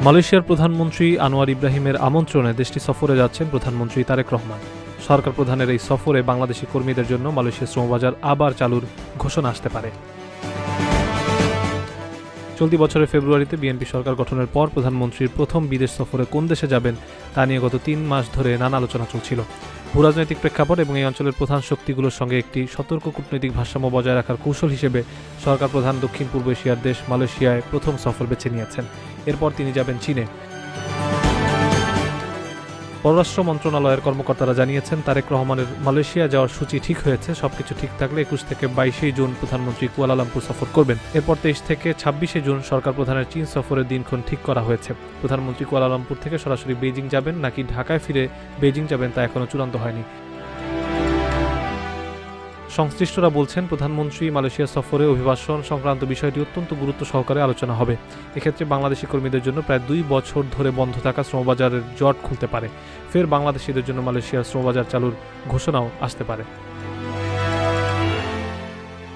মালয়েশিয়ার প্রধানমন্ত্রী আনোয়ার ইব্রাহিমের আমন্ত্রণে দেশটি সফরে যাচ্ছেন প্রধানমন্ত্রী তারেক রহমান। সরকার প্রধানের এই সফরে বাংলাদেশি কর্মীদের জন্য মালয়েশিয়ার শ্রমবাজার আবার চালুর ঘোষণা আসতে পারে। চলতি বছরের ফেব্রুয়ারিতে বিএনপি সরকার গঠনের পর প্রধানমন্ত্রীর প্রথম বিদেশ সফরে কোন দেশে যাবেন তা নিয়ে গত ৩ মাস ধরে নানা আলোচনা চলছিল। ভূরাজনৈতিক প্রেক্ষাপট এবং এই অঞ্চলের প্রধান শক্তিগুলোর সঙ্গে একটি সতর্ক কূটনৈতিক ভারসাম্য বজায় রাখার কৌশল হিসেবে সরকার প্রধান দক্ষিণ পূর্ব এশিয়ার দেশ মালয়েশিয়ায় প্রথম সফর বেছে নিয়েছেন। এরপর তিনি যাবেন চীনে। পররাষ্ট্র মন্ত্রণালয়ের কর্মকর্তারা জানিয়েছেন, তারেক রহমানের মালয়েশিয়া যাওয়ার সূচি ঠিক হয়েছে। সবকিছু ঠিক থাকলে ২১ থেকে ২২ জুন প্রধানমন্ত্রী কুয়ালালামপুর সফর করবেন। এরপর ২৩ থেকে ২৬ জুন সরকার প্রধানের চীন সফরের দিনক্ষণ ঠিক করা হয়েছে। প্রধানমন্ত্রী কুয়ালালামপুর থেকে সরাসরি বেইজিং যাবেন নাকি ঢাকায় ফিরে বেইজিং যাবেন তা এখনও চূড়ান্ত হয়নি। সংশ্লিষ্টরা বলছেন, প্রধানমন্ত্রী মালয়েশিয়া সফরে অভিবাসন সংক্রান্ত বিষয়টি অত্যন্ত গুরুত্ব সহকারে আলোচনা হবে। এক্ষেত্রে বাংলাদেশি কর্মীদের জন্য প্রায় ২ বছর ধরে বন্ধ থাকা শ্রমবাজারের জট খুলতে পারে। ফের বাংলাদেশিদের জন্য মালয়েশিয়ার শ্রমবাজার চালুর ঘোষণাও আসতে পারে।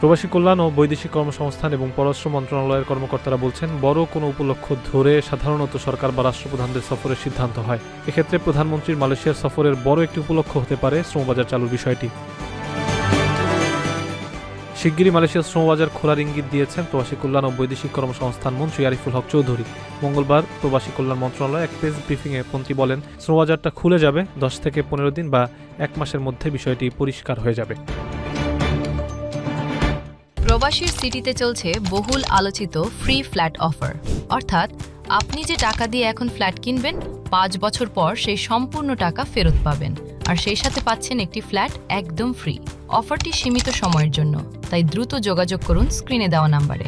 প্রবাসী কল্যাণ ও বৈদেশিক কর্মসংস্থান এবং পররাষ্ট্র মন্ত্রণালয়ের কর্মকর্তারা বলছেন, বড় কোনো উপলক্ষ ধরে সাধারণত সরকার বা রাষ্ট্রপ্রধানদের সফরের সিদ্ধান্ত হয়। এক্ষেত্রে প্রধানমন্ত্রীর মালয়েশিয়ার সফরের বড় একটি উপলক্ষ হতে পারে শ্রমবাজার চালুর বিষয়টি। শিগগিরই মালয়েশিয়ার শ্রমবাজার খোলার ইঙ্গিত দিয়েছেন প্রবাসী কল্যাণ ও বৈদেশিক কর্মসংস্থান মন্ত্রী আরিফুল হক চৌধুরী। মঙ্গলবার প্রবাসী কল্যাণ মন্ত্রণালয়ে এক প্রেস ব্রিফিংয়ে মন্ত্রী বলেন, শ্রমবাজারটা খুলে যাবে, ১০ থেকে ১৫ দিন বা ১ মাসের মধ্যে বিষয়টি পরিষ্কার হয়ে যাবে। প্রবাসীর সিটিতে চলছে বহুল আলোচিত ফ্রি ফ্ল্যাট অফার, অর্থাৎ আপনি যে টাকা দিয়ে এখন ফ্ল্যাট কিনবেন ৫ বছর পর সেই সম্পূর্ণ টাকা ফেরত পাবেন, আর সেই সাথে পাচ্ছেন একটি ফ্ল্যাট একদম ফ্রি। অফারটি সীমিত সময়ের জন্য, তাই দ্রুত যোগাযোগ করুন স্ক্রিনে দেওয়া নাম্বারে।